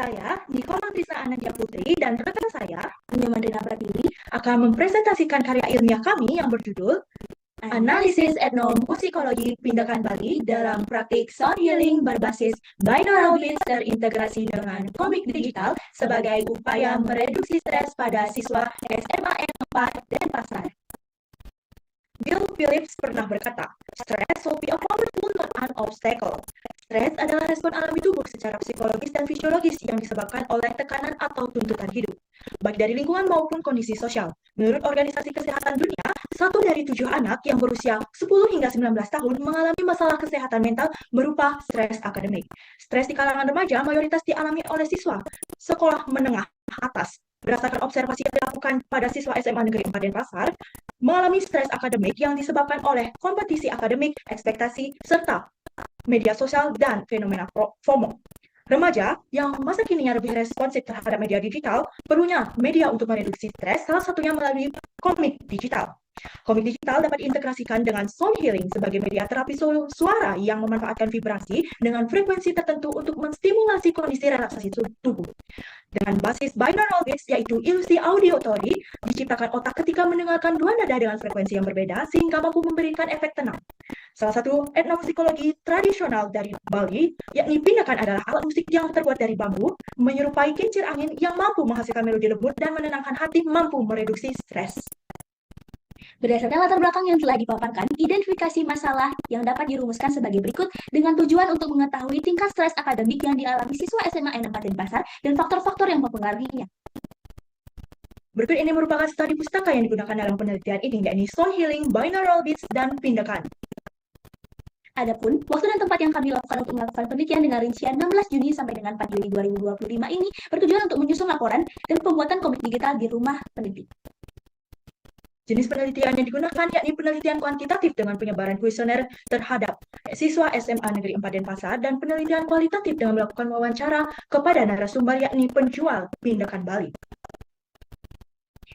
Saya, Nicola Trisna Anandya Putri, dan rekan saya, Anya Mandrina Pratiwi, akan mempresentasikan karya ilmiah kami yang berjudul Analisis Etnomusikologi Pindakan Bali dalam Praktik Sound Healing berbasis binaural beats terintegrasi dengan komik digital sebagai upaya mereduksi stres pada siswa SMA N4 Denpasar. Bill Phillips pernah berkata, "Stress will be a powerful, not an obstacle." Stres adalah respon alami tubuh secara psikologis dan fisiologis yang disebabkan oleh tekanan atau tuntutan hidup, baik dari lingkungan maupun kondisi sosial. Menurut Organisasi Kesehatan Dunia, 1 dari 7 anak yang berusia 10 hingga 19 tahun mengalami masalah kesehatan mental berupa stres akademik. Stres di kalangan remaja mayoritas dialami oleh siswa sekolah menengah atas. Berdasarkan observasi yang dilakukan pada siswa SMA Negeri 4 Denpasar, mengalami stres akademik yang disebabkan oleh kompetisi akademik, ekspektasi, serta media sosial dan fenomena FOMO. Remaja yang masa kininya lebih responsif terhadap media digital perlunya media untuk mereduksi stres, salah satunya melalui komik digital. Komik digital dapat diintegrasikan dengan sound healing sebagai media terapi suara yang memanfaatkan vibrasi dengan frekuensi tertentu untuk menstimulasi kondisi relaksasi tubuh. Dengan basis binaural beats, yaitu ilusi auditory, diciptakan otak ketika mendengarkan dua nada dengan frekuensi yang berbeda sehingga mampu memberikan efek tenang. Salah satu etnomusikologi tradisional dari Bali, yakni pindakan, adalah alat musik yang terbuat dari bambu, menyerupai kincir angin yang mampu menghasilkan melodi lembut dan menenangkan hati, mampu mereduksi stres. Berdasarkan latar belakang yang telah dipaparkan, identifikasi masalah yang dapat dirumuskan sebagai berikut dengan tujuan untuk mengetahui tingkat stres akademik yang dialami siswa SMA N4 Denpasar dan faktor-faktor yang mempengaruhinya. Berikut ini merupakan studi pustaka yang digunakan dalam penelitian ini, yakni sound healing, binaural beats, dan pindakan. Adapun waktu dan tempat yang kami lakukan untuk melakukan penelitian dengan rincian 16 Juni sampai dengan 4 Juli 2025 ini bertujuan untuk menyusun laporan dan pembuatan komik digital di rumah peneliti. Jenis penelitian yang digunakan yakni penelitian kuantitatif dengan penyebaran kuesioner terhadap siswa SMA Negeri 4 Denpasar dan penelitian kualitatif dengan melakukan wawancara kepada narasumber yakni penjual pindakan Bali.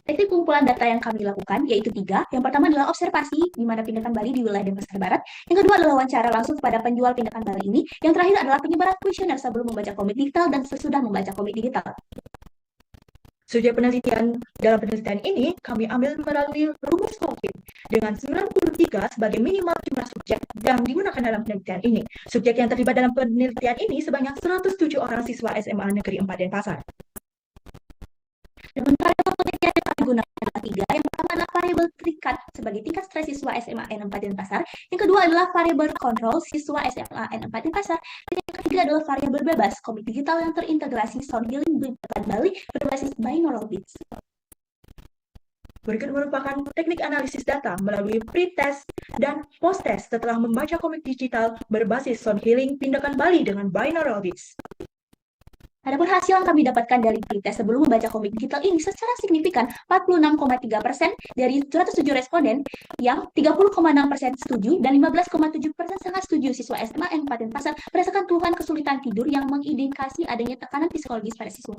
Teknik pengumpulan data yang kami lakukan yaitu 3. Yang pertama adalah observasi di mana pindakan Bali di wilayah Denpasar Barat. Yang kedua adalah wawancara langsung kepada penjual pindakan Bali ini. Yang terakhir adalah penyebaran kuesioner sebelum membaca komik digital dan sesudah membaca komik digital. Subjek penelitian dalam penelitian ini kami ambil melalui rumus Tolkien dengan 93 sebagai minimal jumlah subjek yang digunakan dalam penelitian ini. Subjek yang terlibat dalam penelitian ini sebanyak 107 orang siswa SMA Negeri 4 Denpasar. Dan variabel penelitian yang kami gunakan adalah 3. Yang pertama adalah variabel tingkat sebagai tingkat stres siswa SMA N4 Denpasar. Yang kedua adalah variabel kontrol siswa SMA N4 Denpasar. Dan yang ketiga adalah variabel bebas komik digital yang terintegrasi sound healing pindakan Bali berbasis binaural beats. Berikut merupakan teknik analisis data melalui pre-test dan post-test setelah membaca komik digital berbasis sound healing pindakan Bali dengan binaural beats. Adapun hasil yang kami dapatkan dari pretest sebelum membaca komik digital ini secara signifikan 46,3% dari 107 responden yang 30,6% setuju dan 15,7% sangat setuju siswa SMA N4 Denpasar merasakan keluhan kesulitan tidur yang mengindikasi adanya tekanan psikologis pada siswa.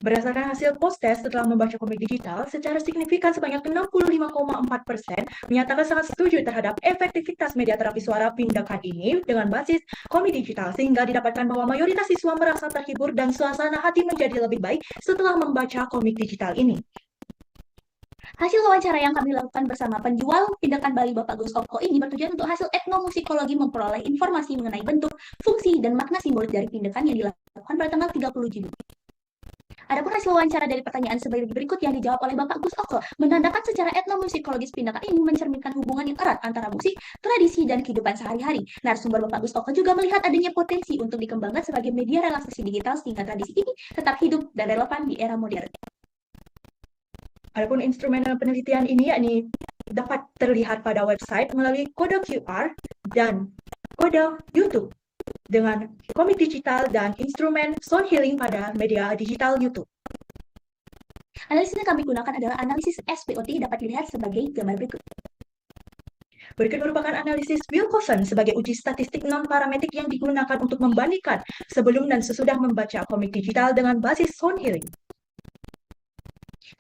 Berdasarkan hasil post-test setelah membaca komik digital, secara signifikan sebanyak 65,4% menyatakan sangat setuju terhadap efektivitas media terapi suara pindakan ini dengan basis komik digital, sehingga didapatkan bahwa mayoritas siswa merasa terhibur dan suasana hati menjadi lebih baik setelah membaca komik digital ini. Hasil wawancara yang kami lakukan bersama penjual pindakan Bali Bapak Gus Oko ini bertujuan untuk hasil etnomusikologi memperoleh informasi mengenai bentuk, fungsi, dan makna simbolik dari pindakan yang dilakukan pada tanggal 30 Juni. Adapun hasil wawancara dari pertanyaan sebagai berikut yang dijawab oleh Bapak Gus Oko menandakan secara etnomusikologis pindakan ini mencerminkan hubungan yang erat antara musik, tradisi, dan kehidupan sehari-hari. Narasumber Bapak Gus Oko juga melihat adanya potensi untuk dikembangkan sebagai media relaksasi digital sehingga tradisi ini tetap hidup dan relevan di era modern. Adapun instrumen penelitian ini yakni dapat terlihat pada website melalui kode QR dan kode YouTube dengan komik digital dan instrumen sound healing pada media digital YouTube. Analisis yang kami gunakan adalah analisis SWOT dapat dilihat sebagai gambar berikut. Berikut merupakan analisis Wilcoxon sebagai uji statistik non-parametrik yang digunakan untuk membandingkan sebelum dan sesudah membaca komik digital dengan basis sound healing.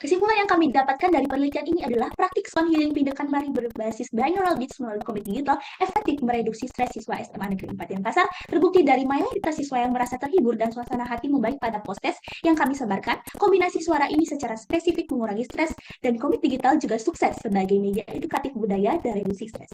Kesimpulan yang kami dapatkan dari penelitian ini adalah praktik sound healing tindakan Bali berbasis binaural beats melalui komik digital efektif mereduksi stres siswa SMA Negeri 4 Denpasar. Terbukti dari mayoritas siswa yang merasa terhibur dan suasana hati membaik pada post-test yang kami sebarkan. Kombinasi suara ini secara spesifik mengurangi stres dan komik digital juga sukses sebagai media edukatif budaya dan reduksi stres.